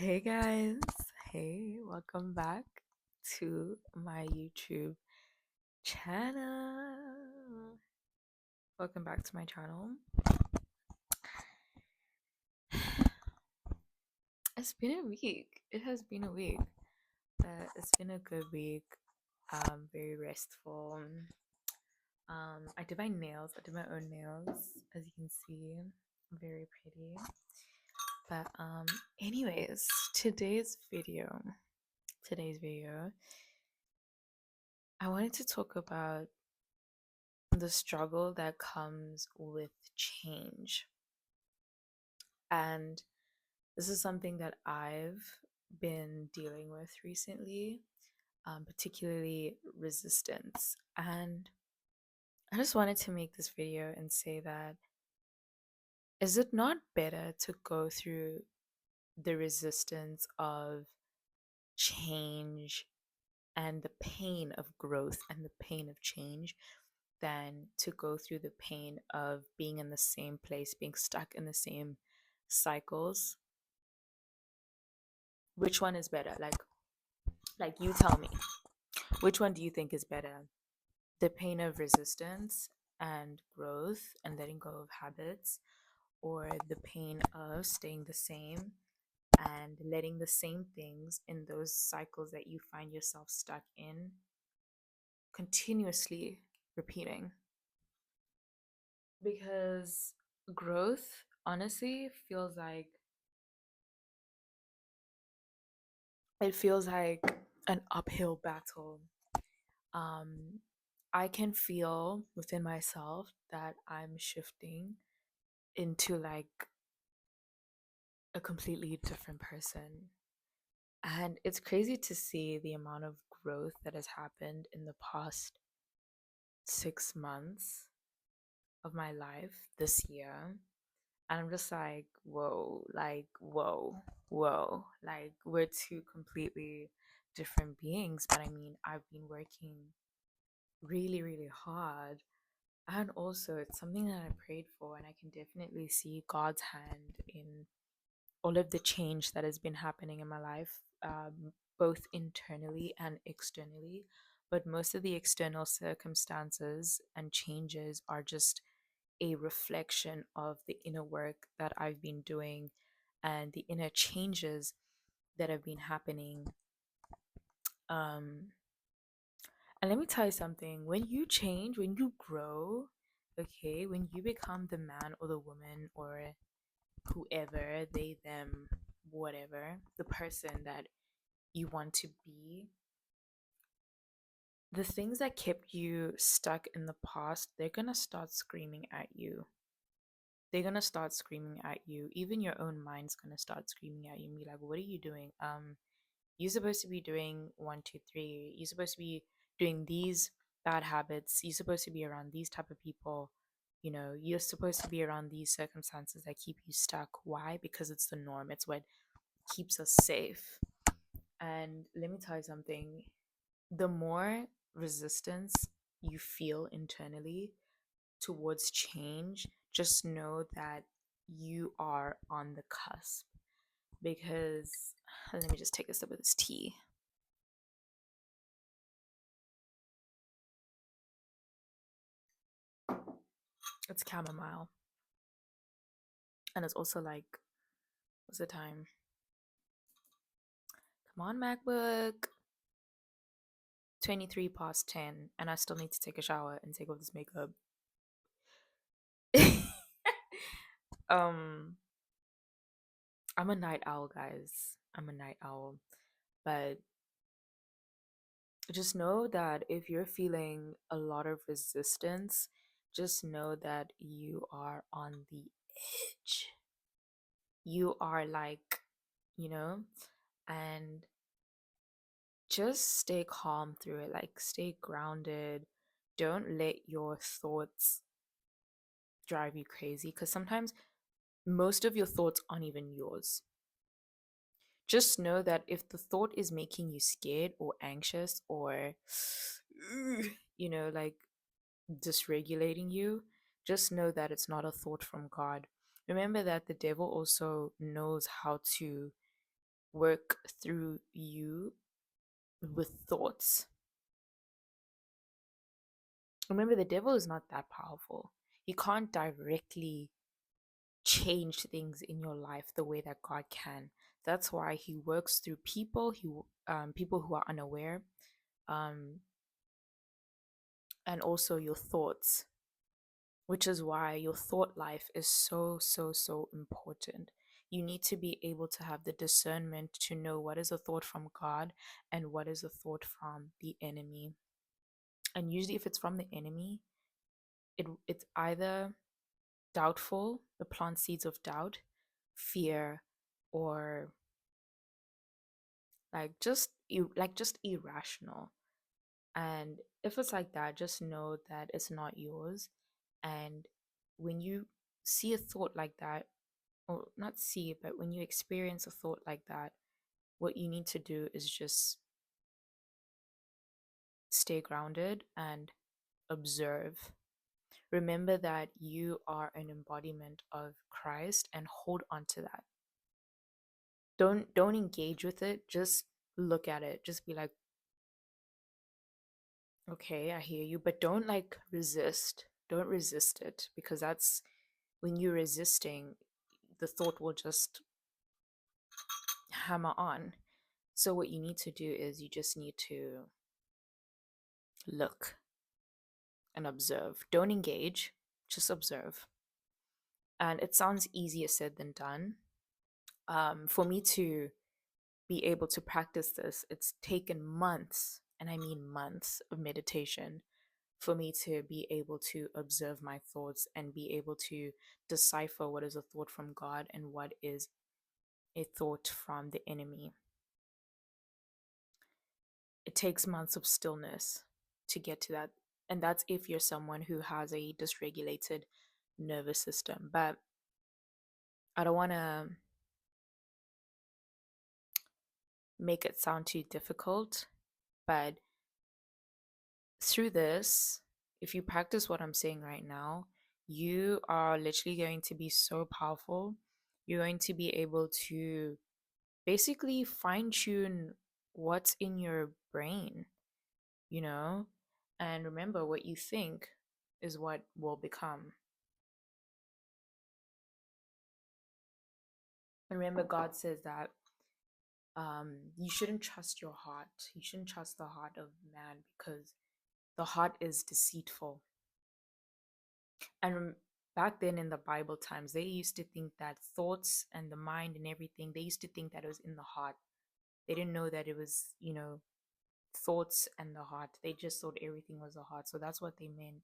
Hey guys, hey, welcome back to my YouTube channel. Welcome back to my channel. It's been a week. It has been a week. It's been a good week. Very restful. I did my nails. I did my own nails, as you can see. Very pretty. But anyways, today's video. Today's video. I wanted to talk about the struggle that comes with change. And this is something that I've been dealing with recently, particularly resistance. And I just wanted to make this video and say that is it not better to go through the resistance of change and the pain of growth and the pain of change than to go through the pain of being in the same place, being stuck in the same cycles? Which one is better? Like you tell me. Which one do you think is better? The pain of resistance and growth and letting go of habits, or the pain of staying the same and letting the same things in those cycles that you find yourself stuck in continuously repeating? Because growth honestly feels like an uphill battle. um I can feel within myself that I'm shifting into like a completely different person, and it's crazy to see the amount of growth that has happened in the past 6 months of my life this year. And I'm just like, whoa, whoa. Like, we're two completely different beings. But I mean, I've been working really, really hard. And also, it's something that I prayed for, and I can definitely see God's hand in all of the change that has been happening in my life, both internally and externally. But most of the external circumstances and changes are just a reflection of the inner work that I've been doing and the inner changes that have been happening. Um, and let me tell you something, when you change, when you grow, okay, when you become the man or the woman or whoever, they, them, whatever, the person that you want to be, the things that kept you stuck in the past, they're gonna start screaming at you. They're gonna start screaming at you. Even your own mind's gonna start screaming at you and be like, what are you doing? You're supposed to be doing one, two, three. You're supposed to be doing these bad habits. You're supposed to be around these type of people. You're supposed to be around these circumstances that keep you stuck. Why? Because it's the norm. It's what keeps us safe. And let me tell you something. The more resistance you feel internally towards change, just know that you are on the cusp. Because let me just take a sip of this tea. It's chamomile. And it's also like, what's the time? Come on, MacBook. 23 past 10. And I still need to take a shower and take off this makeup. um, I'm a night owl, guys. I'm a night owl. But just know that if you're feeling a lot of resistance, just know that you are on the edge. You are like, you know, and just stay calm through it. Like, stay grounded. Don't let your thoughts drive you crazy, because sometimes most of your thoughts aren't even yours. Just know that if the thought is making you scared or anxious or, like dysregulating you, just know that it's not a thought from God. Remember that the devil also knows how to work through you with thoughts. Remember, the devil is not that powerful. He can't directly change things in your life the way that God can. That's why he works through people, people who are unaware, um, and also your thoughts, which is why your thought life is so, so, so important. You need to be able to have the discernment to know what is a thought from God and what is a thought from the enemy. And usually, if it's from the enemy, it's either doubtful, it plants seeds of doubt, fear, or just irrational. And if it's like that, just know that it's not yours. And when you see a thought like that, or not see it, but when you experience a thought like that, what you need to do is just stay grounded and observe. Remember that you are an embodiment of Christ and hold on to that. Don't engage with it, just look at it. Just be like, okay, I hear you, but don't like resist. Don't resist it, because that's when you're resisting, the thought will just hammer on. So what you need to do is you just need to look and observe. Don't engage, just observe. And it sounds easier said than done. For me to be able to practice this, it's taken months, and I mean months of meditation for me to be able to observe my thoughts and be able to decipher what is a thought from God and what is a thought from the enemy. It takes months of stillness to get to that. And that's if you're someone who has a dysregulated nervous system. But I don't want to make it sound too difficult. But through this, if you practice what I'm saying right now, you are literally going to be so powerful. You're going to be able to basically fine tune what's in your brain, you know? And remember, what you think is what will become. And remember, God says that you shouldn't trust your heart. You shouldn't trust the heart of man, because the heart is deceitful. And back then in the Bible times, they used to think that thoughts and the mind and everything, they used to think that it was in the heart. They didn't know that it was, thoughts and the heart. They just thought everything was the heart. So that's what they meant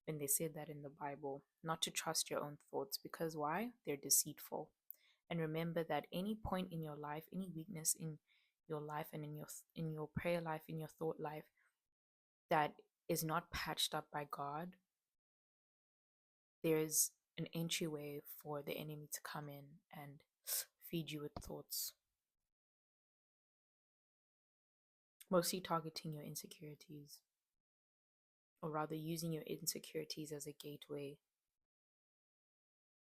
when they said that in the Bible, not to trust your own thoughts, because why? They're deceitful. And remember that any point in your life, any weakness in your life and in your prayer life, in your thought life, that is not patched up by God, there's an entryway for the enemy to come in and feed you with thoughts, mostly targeting your insecurities, or rather using your insecurities as a gateway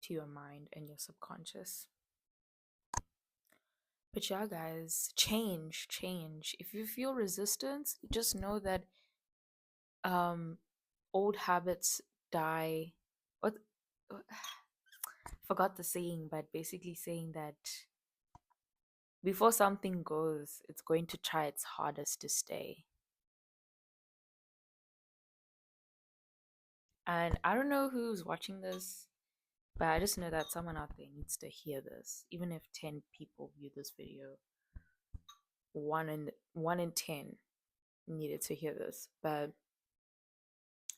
to your mind and your subconscious. But yeah, guys, change. If you feel resistance, just know that um old habits die. What forgot the saying, but basically saying that before something goes, it's going to try its hardest to stay. And I don't know who's watching this, but I just know that someone out there needs to hear this. Even if 10 people view this video, one in 10 needed to hear this. But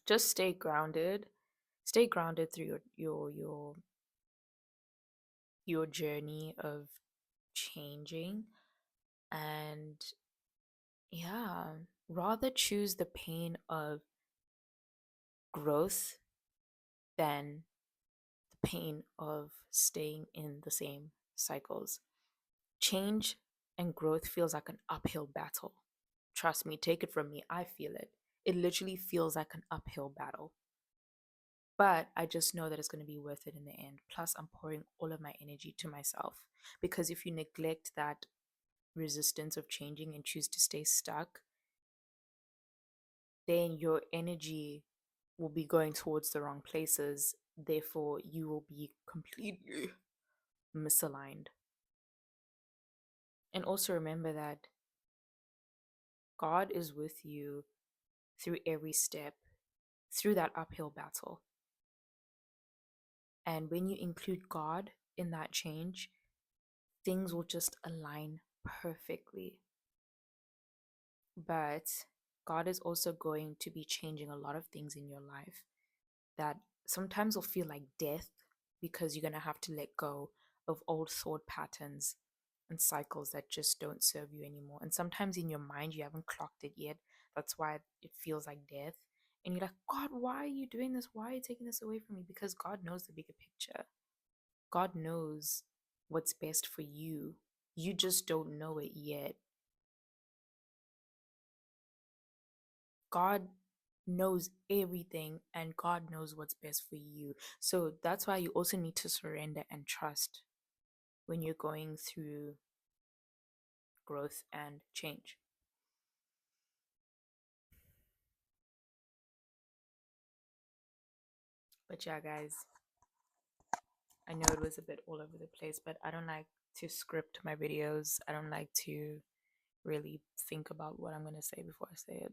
just stay grounded. Stay grounded through your journey of changing. And yeah, rather choose the pain of growth than the pain of staying in the same cycles. Change and growth feels like an uphill battle. Trust me, take it from me, I feel it. It literally feels like an uphill battle. But I just know that it's going to be worth it in the end. Plus, I'm pouring all of my energy to myself, because if you neglect that resistance of changing and choose to stay stuck, then your energy will be going towards the wrong places. Therefore, you will be completely misaligned. And also remember that God is with you through every step, through that uphill battle. And when you include God in that change, things will just align perfectly. But God is also going to be changing a lot of things in your life that sometimes will feel like death, because you're going to have to let go of old thought patterns and cycles that just don't serve you anymore. And sometimes in your mind, you haven't clocked it yet. That's why it feels like death. And you're like, God, why are you doing this? Why are you taking this away from me? Because God knows the bigger picture. God knows what's best for you. You just don't know it yet. God knows everything, and God knows what's best for you. So that's why you also need to surrender and trust when you're going through growth and change. But yeah, guys, I know it was a bit all over the place, but I don't like to script my videos. I don't like to really think about what I'm going to say before I say it.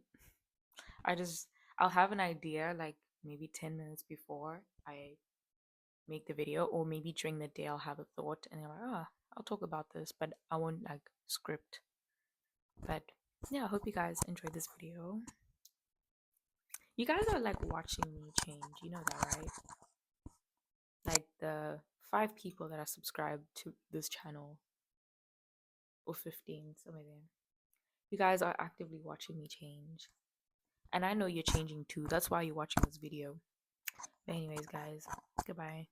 I just, I'll have an idea like maybe 10 minutes before I make the video, or maybe during the day I'll have a thought and I'm like, ah, I'll talk about this, but I won't like script. But yeah, I hope you guys enjoyed this video. You guys are like watching me change, you know that, right? Like the 5 people that are subscribed to this channel, or 15, somewhere there. You guys are actively watching me change. And I know you're changing too. That's why you're watching this video. But anyways, guys, goodbye.